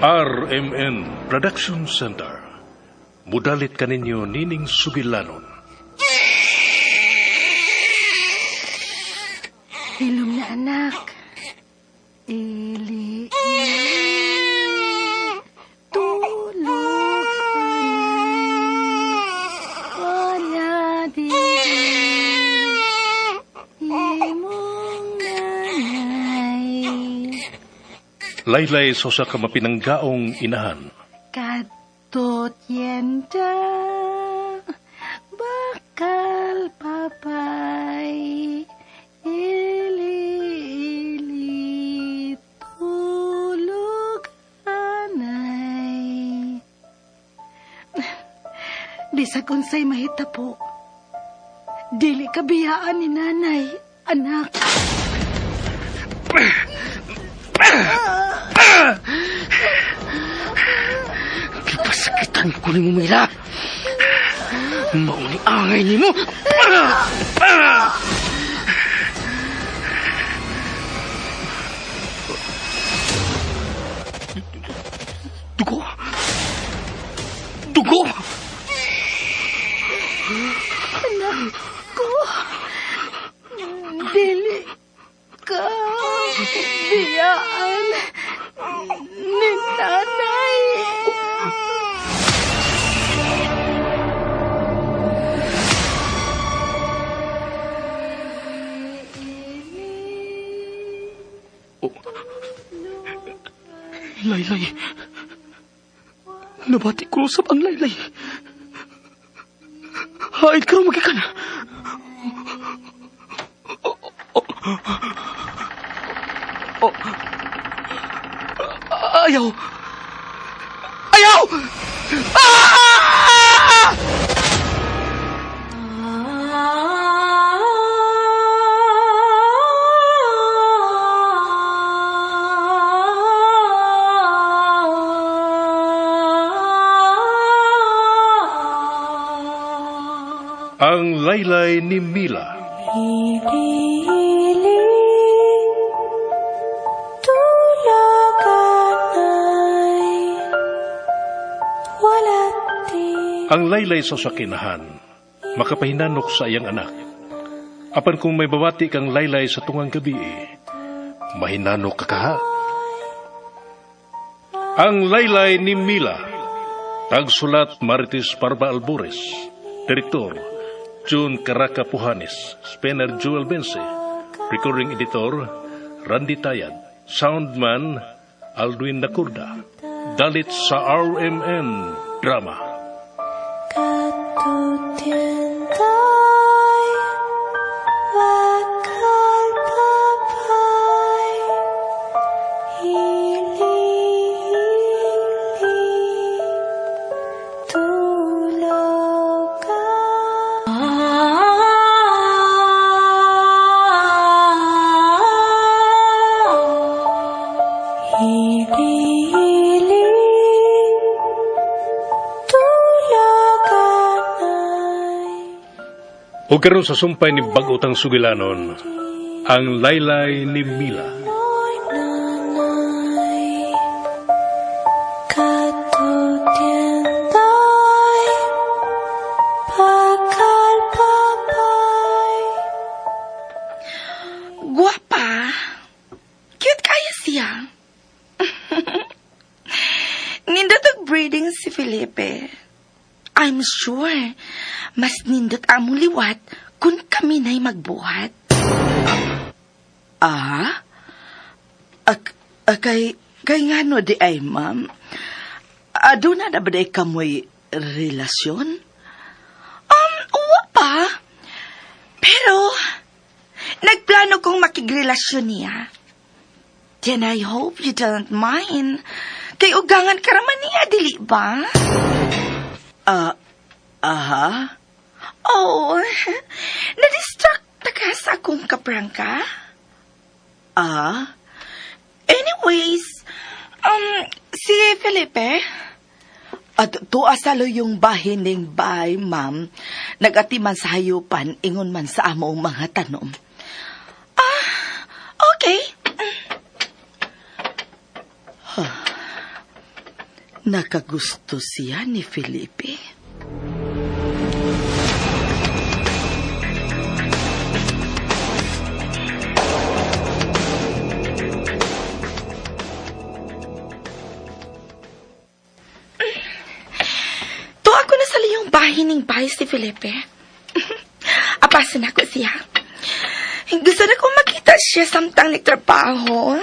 RMN Production Center. Mudalit kaninyo Nining Subilanon. Hilom na anak. Ili. Tulog ka na. Wala din. Imong nanay. Laylay sosa ka mapinanggaong inahan. Kadtot yenda. Bakal papay. Ili, tulog anay. Bisag unsay mahita po. Dili kabiyaan ni nanay, anak. Kipasakitan ko ni mo, Mila. Mauni angay ni mo. Dugo. Dugo. Anak ko. Dili ka biyaan ni nanay. Laylay. Nabati ko sa ang Laylay. Haid ka magikan. Ayaw. Ayaw! Ah! Ang laylay ni Mila. Ang laylay sa sakinahan, makapahinanok sa iyang anak. Apan kung may bawati kang laylay sa tungang gabi, mahinanok ka kaha. Ang laylay ni Mila, tagsulat Marites Parba Albores, Direktor June Caraca Pujanes, Spener Joel Bense, Recording Editor Randy Tayad, Soundman Aldwin Nacurda, dalit sa RMN Drama. O karon sa sumpay ni Bagotang Sugilanon, ang laylay ni Mila. Guwapa. Cute kaya siya. Nindot ang breeding si Felipe. I'm sure mas nindot among liwat kung kami na'y magbuhat. Kay nga no di ay, ma'am. Doon na ba di kamoy relasyon? Wapa. Pero, nagplano kong makigrelasyon niya. Then I hope you don't mind. Kay ugangan karaman niya, dili ba? Oh, na-distract na ka sa akong kaprangka? Anyways, si Felipe, at tuasalo yung bahin ng bay, ma'am, nagatiman sa hayupan, ingon man sa among mga tanom. Okay. Nakagusto siya ni Felipe. To ako na sa liyong bahining bahay si Felipe. Apasan ako siya. Gusto na kong makita siya samtang nagtrabaho.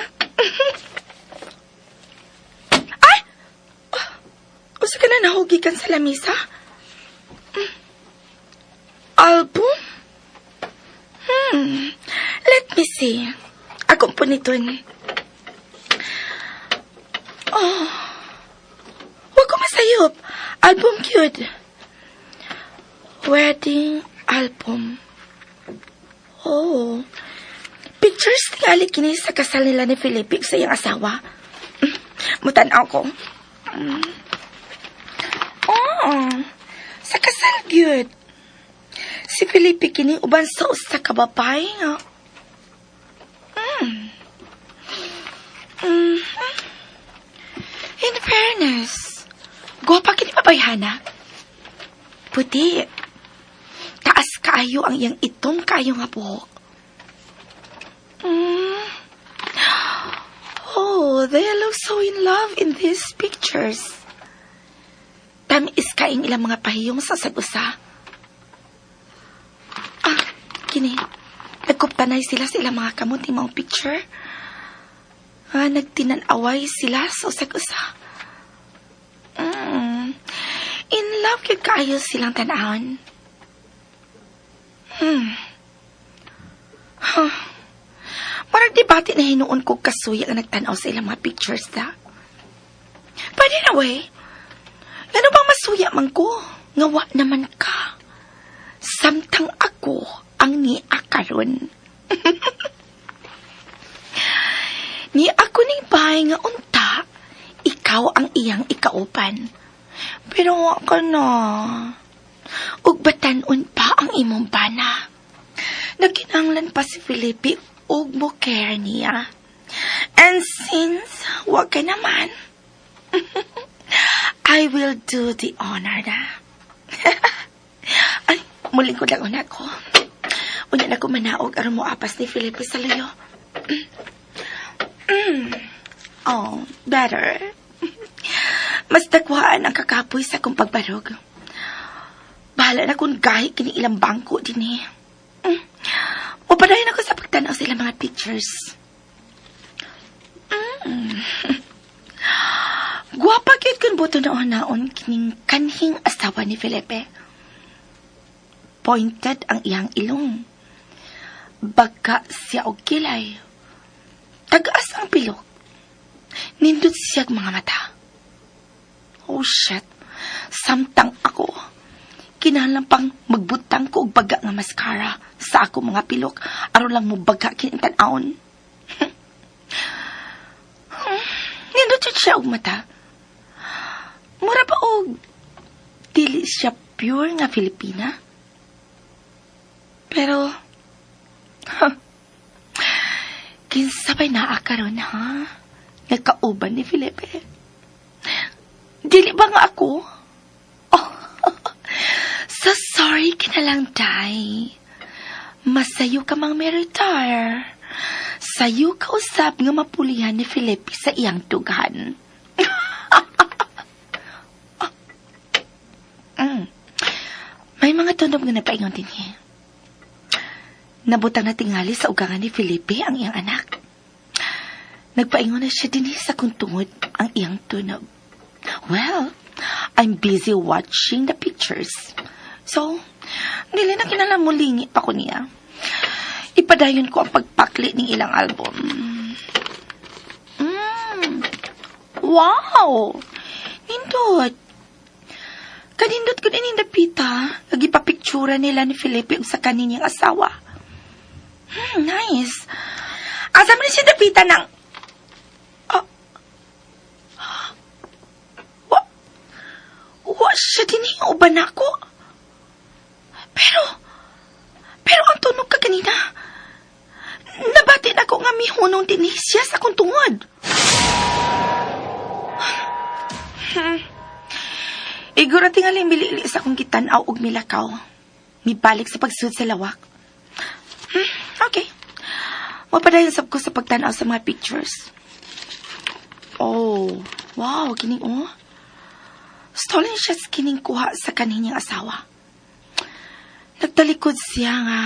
Ay! Gusto ka na nahugikan sa lamisa? Album? Let me see. Akong puniton. Oh. Huwag ko masayop. Album cute. Wedding album. Oh. Pictures tingali kini sa kasal nila ni Felipe sa iyang asawa. Mutanaw ko. Oh. Sa kasal cute. Si Felipe kini uban sa usa ka babay nga. In fairness, gwapa kini babayhana. Puti. Taas kaayo ang iyang itom kaayo nga buhok. Oh, they look so in love in these pictures. Tamis kaing ilang mga pahiyong sa sagusa. Kini, nagkuptanay sila sa ilang mga kamot ni mga picture. Nagtinanaway sila sa sagusa. In love yung kaayo silang tanahon. Marag debate na hinuon ko kasuya ang nagtanaw sa ilang mga pictures da. But anyway, ano bang masuya man ko? Ngawa naman ka. Samtang ako ang niakaron. Ni ako ning bahay nga unta, ikaw ang iyang ikaupan. Pero ako na, ugbatanon pa ang imong bana. Naginanglan pa si Felipe ug mo care niya. And since wag ka naman, I will do the honor na. Ay, muling ko lang ako. Unya na ko manaog aron mo apas ni Felipe sa layo. Oh, better. Mas dagwaan ang kakapoy sa akong pagbarog. Bahala na kung gahi kini ilang bangko din eh. Mapadayon ako sa pagtanaw sa ilang mga pictures. Guwapa kit kung buto naon kining kanhing asawa ni Felipe. Pointed ang iyang ilong. Baga siya og kilay. Tagaas ang pilok. Nindot siya mga mata. Oh shit. Samtang ako. Kinahanglan pang magbutang ko og baga nga mascara sa ako mga pilok aron lang mo baga kinintan-aon. Nindot siya og mata. Mura pa og dili siya pure nga Filipina. Pero kinsabay na akaron ha? Nagkauban ni Felipe. Dili ba nga ako? Oh, so sorry ka na lang, Day. Masayo ka mang retire. Sayo ka usab nga mapulihan ni Felipe sa iyang tugan. May mga tunog nga napaingon din niya. Nabutang na tingali sa ugangan ni Felipe ang iyang anak. Nagpaingon na siya din sa kung tungod ang iyang tunog. Well, I'm busy watching the pictures. So, nila na kinalamulingi pa ko niya. Ipadayon ko ang pagpakli ng ilang album. Wow! Nindot! Kanindot ko din yung dapita. Nagipapiktura nila ni Felipe sa kaninyang asawa. Nice. Asa mo na siya dapita ng... Wa siya din yung uban ako. Pero ang tunog ka kanina. Nabatin ako nga mihunong din siya sa kong tungod. Igura tingali milili sa akong kitanaw og milakaw. Mibalik sa pagsud sa lawak. Okay. Mapadayon sab ko sa pagtanaw sa mga pictures. Oh, wow, kining Stolen siya sa kining kuha sa kaniyang asawa. Nagtalikod siya nga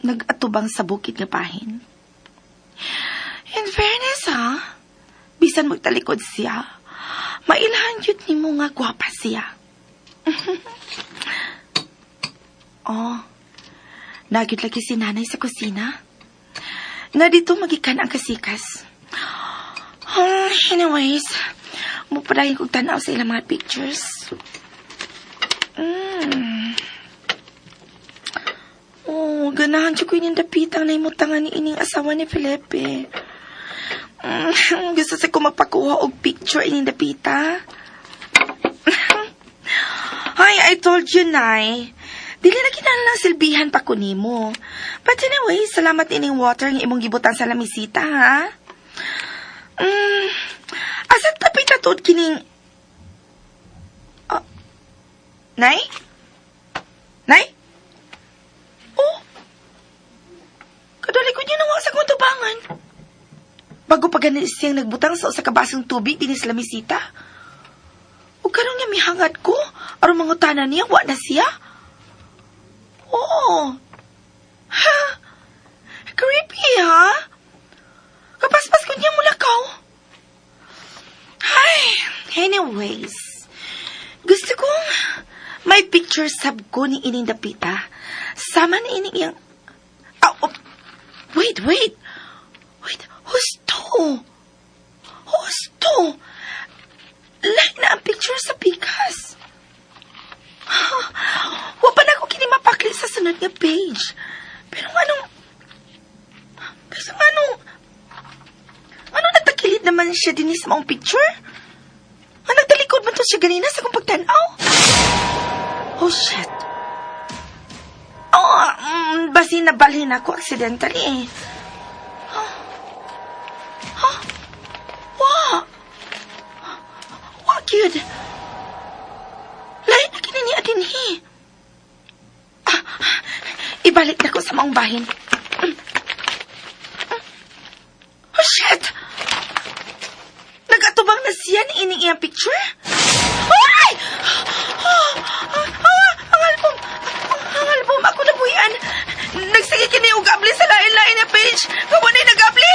nagatubang sa bukid nga bahin. In fairness, bisan magtalikod siya, mailahan yun ni mo nga gwapa siya. Nagyod lagi si nanay sa kusina. Nga dito magikan ang kasikas. Anyways, mupadayin kong tanaw sa ilang mga pictures. Ganahan siya ko inindapitang na imutangan ni ining asawa ni Felipe. Gusto sa ko mapakuha og picture inindapita. Hi, I told you, Nay. Dili na kinahanglan silbihan pa ko nimo. But anyway, salamat ining water nga imong gibutan sa lamisita, ha? Asa tapit na tuod kining... Nay? Nay? Kadali ko niya nawa sa kong tubangan. Bago pa ganun siyang nagbutang sa usa ka basong tubig dinis lamisita. O karon niya mihangat ko, aron mangutanan niya, wa na siya. Oo. Ha? Creepy, ha? Kapaspas ko niya mulakaw. Ay, anyways. Gusto kong may picture sab ko ni ining dapita. Sama ni ining iyang... Wait. Who's to? Lain na ang picture sa pikas. Wa pa na ako kini mapakli sa sunod nga page. Pero ano nagtakilid naman siya din sa maong picture? Nagtalikod man to siya ganina sa kong pagtanaw? Oh, shit. Basi nabalhin ako accidentally, eh. Wow, cute. Lain na kinini adinhi. Ibalik na ko sa maong bahin. Oh, shit. Nagatubang na siya ni ining iyang picture? Ay! Ang album, ako nabuhian. Nagsige kini og abli sa lain-lain na page. Kawa na nag-abli.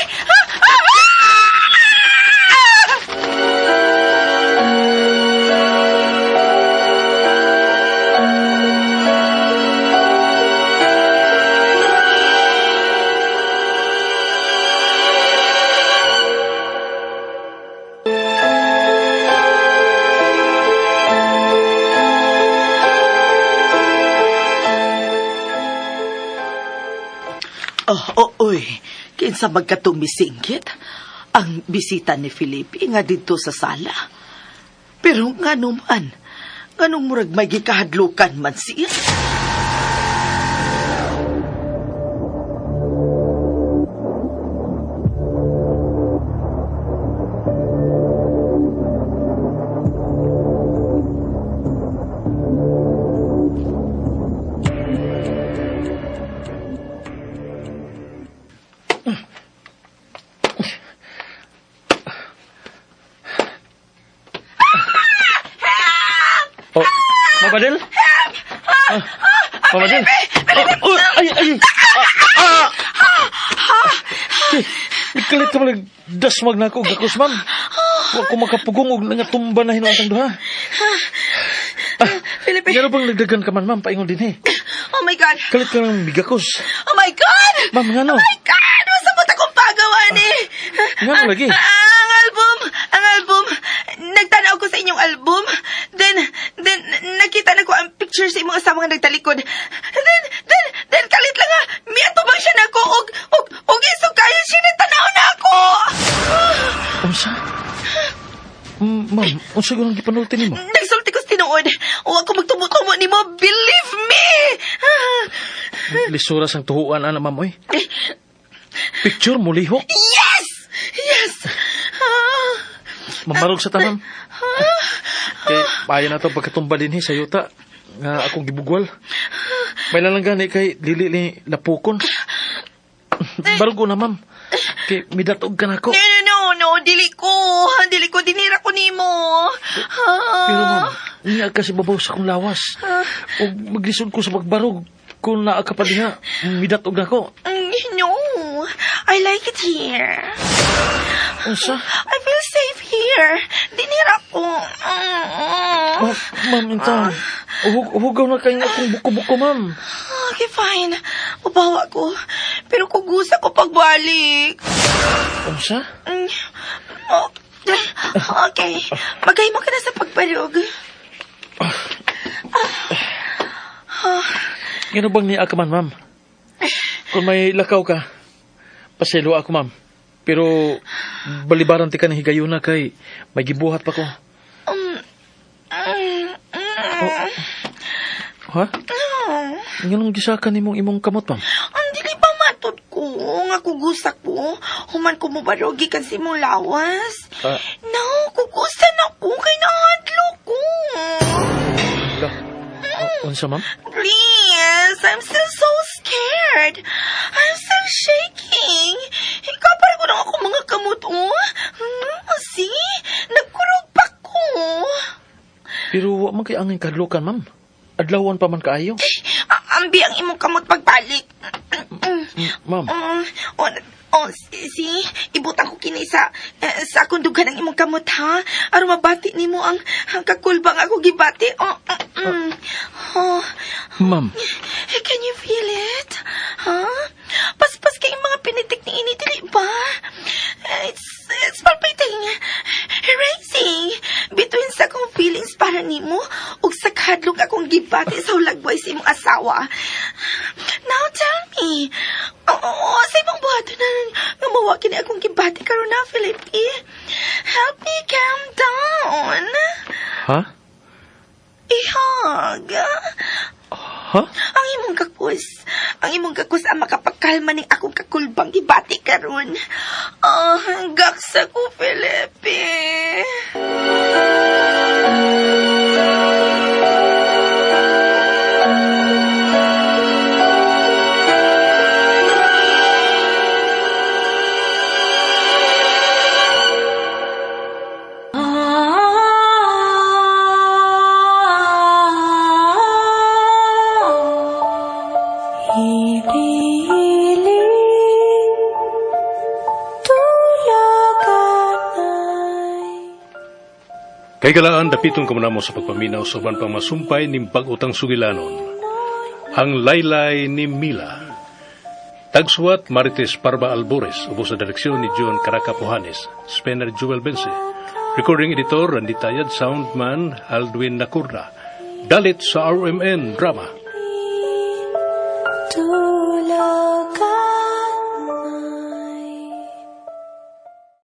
Oy, kinsa magkatumisingkit ang bisita ni Felipe nga dito sa sala. Pero nga naman, nganong murag may gikahadlukan man siya. Mamadel? Mamadel? Ay! Ikalit ka malag dasmag na ako, gakos man. Huwag ko makapugong og nangatumba na hinuatang duha. Felipe. Meron bang nagdagan ka man, ma'am? Paingon din, eh. Oh my God. Kalit ka ng bigakos. Oh my God! Ma'am, nga no? Oh my God! Masabot akong pagawan, eh. Nga no lagi? Ang album. Nagtanaw ko sa inyong album. Then, nakita na ko ang picture sa imong asawa nga nagtalikod. Then, kalit lang nga, may atubang siya na ako, og iso kayo siya nagtanaw na ako. Unsa? Ma'am, unsa yung gipanulti ni mo? Nagsulti ko sa tinuod. O ako magtubo-tubo ni mo, believe me. Lisuras ang tuhuan, ana, ma'am, oy. Picture mo lihok? Yes! Mamarog sa tamam. Kay payo na to pagkatumba din sa yuta nga akong gibugwal. May lalanggani kay dili ni lapukon. Barog ko na, ma'am. Kay midatog ka na ko. No, dili ko dinira ko nimo. Pero ma'am, niya kasi babaw sa akong lawas. O maglisod ko sa pagbarog. Kung naa ka pa diha, midatog na ko. No, I like it here. Unsa? I feel safe here. Dinira ko. Ma'am, intan. Hugaw na kayo akong buko-buko, ma'am. Okay, fine. Ubawa ko. Pero kugusa ko pagbalik. Unsa? Oh, okay. Magay mo ka na sa pagbarog. Gano bang niya ka man, ma'am? Kung may lakaw ka, paselo ako, ma'am. Pero balibaran ti ka na higayon na kay may gibuhat pa ko. Ha? Ganong gisakan nimong imong kamot, ma'am? Ang dili pa matod ko. Nga kugusa ko. Human ko mo barogi kan si mong lawas. No, kugusa na ko. Kay nahadlo ko. Unsa, ma'am? Please, I'm still so scared. I'm still shaking. Ikapar ko na ako mga kamot, oh. See? Nagkurog pa ko. Pero wa man kay angin kadlukan, ma'am. Adlawan pa man kaayo. Ambi ang imong kamot pagbalik. Ma'am. See? Ibutang ko kini sa akong dugan ang imong kamot, ha? Aron mabati nimo ang kakulbang ako gibati. Ma'am. Can you feel it? Huh? Paspas kay mga pinitik ni ini, dili ba? It's palpitating, racing between sa akong feelings para nimo ug sa kadlok akong gibati sa hulagway sa imong asawa. Now tell me, sa imong buhaton na nga mawa kini akong gibati karon na, Felipe. Help me calm down. Ha? Ihag. Ha? Ang imong kakos ang makapagkalma ning akong kakulbang gibati karon. Hanggang sa ko, Felipe. Kay galaan dapiton ka mo sa pagpaminaw sa uban pang masumpay ning pag-utang sugilanon. Ang laylay ni Mila. Tagsuwat Marites Parba Albores, ubos sa direksyon ni John Caraca Pujanes, Spener Jewel Bense. Recording editor Randy Tayad, soundman Aldwin Nacurda. Dalit sa RMN Drama. Tulaga